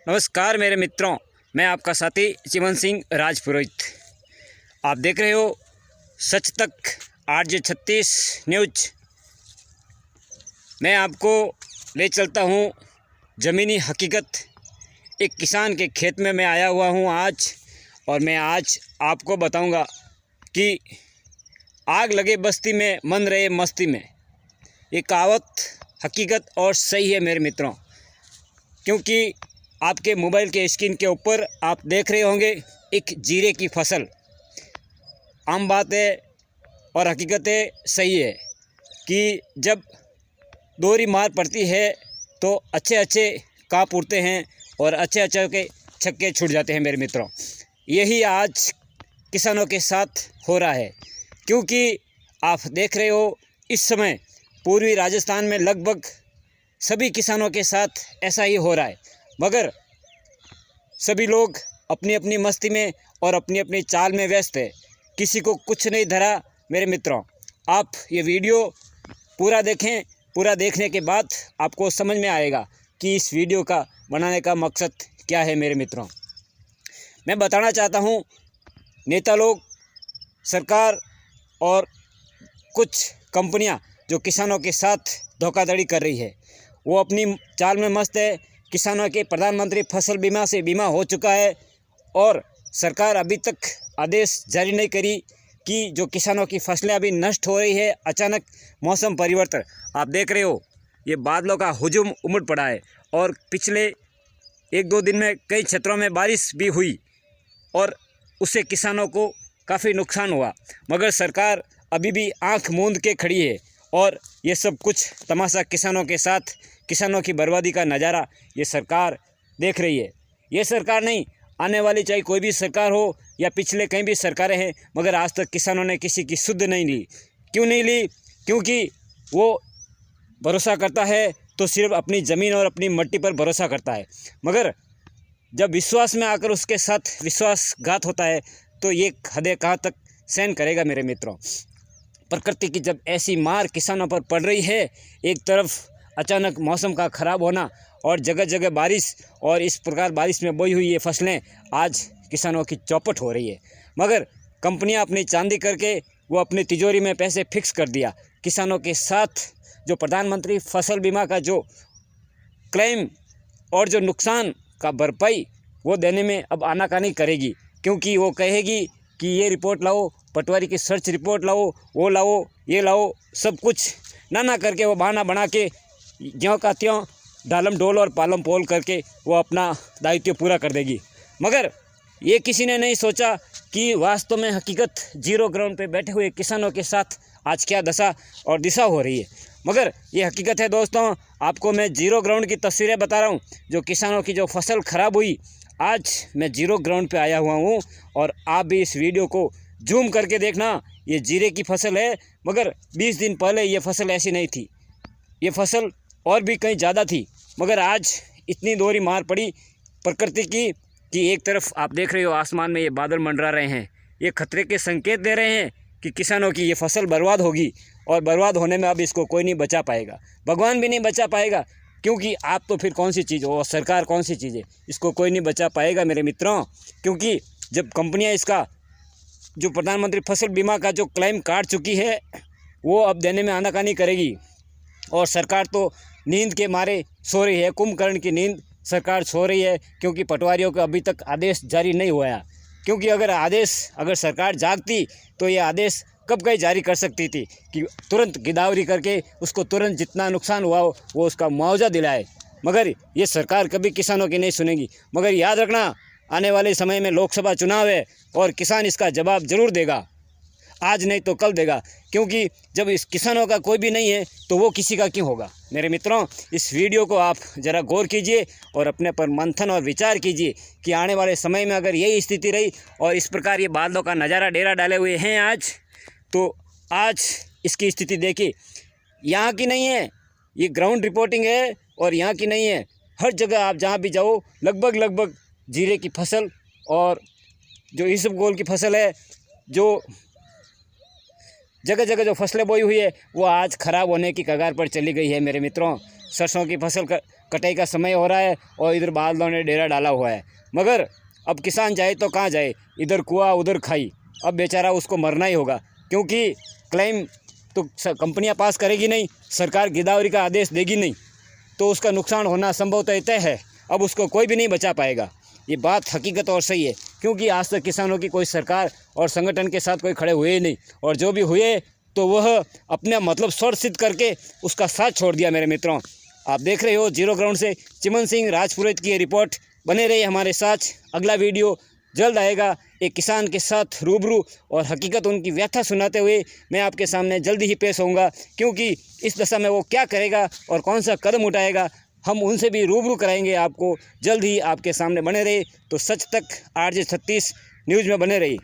नमस्कार मेरे मित्रों, मैं आपका साथी चिमन सिंह राजपुरोहित। आप देख रहे हो सच तक RJ36 न्यूज। मैं आपको ले चलता हूँ ज़मीनी हकीकत। एक किसान के खेत में मैं आया हुआ हूँ आज, और मैं आज आपको बताऊँगा कि आग लगे बस्ती में मन रहे मस्ती में। ये कहावत हकीकत और सही है मेरे मित्रों, क्योंकि आपके मोबाइल के स्क्रीन के ऊपर आप देख रहे होंगे एक जीरे की फसल। आम बात है और हकीकत है, सही है कि जब दोहरी मार पड़ती है तो अच्छे अच्छे काँप उड़ते हैं और अच्छे अच्छे के छक्के छूट जाते हैं मेरे मित्रों। यही आज किसानों के साथ हो रहा है, क्योंकि आप देख रहे हो इस समय पूर्वी राजस्थान में लगभग सभी किसानों के साथ ऐसा ही हो रहा है। मगर सभी लोग अपनी अपनी मस्ती में और अपनी अपनी चाल में व्यस्त है, किसी को कुछ नहीं धरा मेरे मित्रों। आप ये वीडियो पूरा देखें, पूरा देखने के बाद आपको समझ में आएगा कि इस वीडियो का बनाने का मकसद क्या है मेरे मित्रों। मैं बताना चाहता हूँ, नेता लोग, सरकार और कुछ कंपनियाँ जो किसानों के साथ धोखाधड़ी कर रही है, वो अपनी चाल में मस्त है। किसानों के प्रधानमंत्री फसल बीमा से बीमा हो चुका है और सरकार अभी तक आदेश जारी नहीं करी कि जो किसानों की फसलें अभी नष्ट हो रही है। अचानक मौसम परिवर्तन, आप देख रहे हो ये बादलों का हुजूम उमड़ पड़ा है, और पिछले 1-2 दिन में कई क्षेत्रों में बारिश भी हुई और उससे किसानों को काफ़ी नुकसान हुआ। मगर सरकार अभी भी आंख मूंद के खड़ी है और ये सब कुछ तमाशा किसानों के साथ, किसानों की बर्बादी का नज़ारा ये सरकार देख रही है। ये सरकार नहीं, आने वाली चाहे कोई भी सरकार हो या पिछले कहीं भी सरकारें हैं, मगर आज तक किसानों ने किसी की सुध नहीं ली। क्यों नहीं ली? क्योंकि वो भरोसा करता है तो सिर्फ अपनी ज़मीन और अपनी मिट्टी पर भरोसा करता है। मगर जब विश्वास में आकर उसके साथ विश्वासघात होता है तो ये हदें कहाँ तक सहन करेगा मेरे मित्रों। प्रकृति की जब ऐसी मार किसानों पर पड़ रही है, एक तरफ अचानक मौसम का ख़राब होना और जगह जगह बारिश, और इस प्रकार बारिश में बोई हुई ये फसलें आज किसानों की चौपट हो रही है। मगर कंपनियां अपनी चांदी करके वो अपनी तिजोरी में पैसे फिक्स कर दिया। किसानों के साथ जो प्रधानमंत्री फसल बीमा का जो क्लेम और जो नुकसान का भरपाई वो देने में अब आनाकानी करेगी, क्योंकि वो कहेगी कि ये रिपोर्ट लाओ, पटवारी की सर्च रिपोर्ट लाओ, वो लाओ, ये लाओ, सब कुछ ना करके वो बहाना बना के ज्यों का त्यों डालम डोल और पालम पोल करके वो अपना दायित्व पूरा कर देगी। मगर ये किसी ने नहीं सोचा कि वास्तव में हकीकत जीरो ग्राउंड पे बैठे हुए किसानों के साथ आज क्या दशा और दिशा हो रही है। मगर ये हकीकत है दोस्तों, आपको मैं जीरो ग्राउंड की तस्वीरें बता रहा हूँ। जो किसानों की जो फसल ख़राब हुई, आज मैं जीरो ग्राउंड पे आया हुआ हूँ, और आप भी इस वीडियो को जूम करके देखना। ये जीरे की फसल है, मगर 20 दिन पहले ये फसल ऐसी नहीं थी। ये फसल और भी कहीं ज़्यादा थी, मगर आज इतनी दोहरी मार पड़ी प्रकृति की कि एक तरफ आप देख रहे हो आसमान में ये बादल मंडरा रहे हैं। ये खतरे के संकेत दे रहे हैं कि किसानों की ये फसल बर्बाद होगी, और बर्बाद होने में अब इसको कोई नहीं बचा पाएगा, भगवान भी नहीं बचा पाएगा। क्योंकि आप तो फिर कौन सी चीज़ हो, सरकार कौन सी चीज़ है, इसको कोई नहीं बचा पाएगा मेरे मित्रों। क्योंकि जब कंपनियाँ इसका जो प्रधानमंत्री फसल बीमा का जो क्लेम काट चुकी है, वो अब देने में आनाकानी करेगी। और सरकार तो नींद के मारे सो रही है, कुंभकर्ण की नींद सरकार सो रही है, क्योंकि पटवारियों का अभी तक आदेश जारी नहीं हुआ है। क्योंकि अगर सरकार जागती तो ये आदेश कब कहीं जारी कर सकती थी कि तुरंत गिरदावरी करके उसको तुरंत जितना नुकसान हुआ हो वो उसका मुआवजा दिलाए। मगर ये सरकार कभी किसानों की नहीं सुनेगी। मगर याद रखना, आने वाले समय में लोकसभा चुनाव है और किसान इसका जवाब ज़रूर देगा, आज नहीं तो कल देगा। क्योंकि जब इस किसानों का कोई भी नहीं है तो वो किसी का क्यों होगा। मेरे मित्रों, इस वीडियो को आप ज़रा गौर कीजिए और अपने पर मंथन और विचार कीजिए कि आने वाले समय में अगर यही स्थिति रही और इस प्रकार ये बादलों का नज़ारा डेरा डाले हुए हैं आज, तो आज इसकी स्थिति देखिए। यहाँ की नहीं है, ये ग्राउंड रिपोर्टिंग है, और यहाँ की नहीं है। हर जगह आप जहाँ भी जाओ लगभग जीरे की फसल और जो इसबगोल की फसल है, जो जगह जगह जो फसलें बोई हुई है, वो आज ख़राब होने की कगार पर चली गई है मेरे मित्रों। सरसों की फसल कटाई का समय हो रहा है और इधर बादलों ने डेरा डाला हुआ है। मगर अब किसान जाए तो कहाँ जाए, इधर कुआं उधर खाई। अब बेचारा उसको मरना ही होगा, क्योंकि क्लेम तो कंपनियां पास करेगी नहीं, सरकार गिरदावरी का आदेश देगी नहीं, तो उसका नुकसान होना संभवतः तय है। अब उसको कोई भी नहीं बचा पाएगा। ये बात हकीकत और सही है, क्योंकि आज तक किसानों की कोई सरकार और संगठन के साथ कोई खड़े हुए ही नहीं, और जो भी हुए तो वह अपना मतलब स्वर सिद्ध करके उसका साथ छोड़ दिया। मेरे मित्रों, आप देख रहे हो जीरो ग्राउंड से चिमन सिंह राजपुरोहित की ये रिपोर्ट। बने रहिए हमारे साथ, अगला वीडियो जल्द आएगा एक किसान के साथ रूबरू, और हकीकत उनकी व्यथा सुनाते हुए मैं आपके सामने जल्दी ही पेश होऊंगा। क्योंकि इस दशा में वो क्या करेगा और कौन सा कदम उठाएगा, हम उनसे भी रूबरू कराएंगे आपको जल्द ही आपके सामने। बने रहे तो सच तक RJ 36 न्यूज़ में बने रहिए।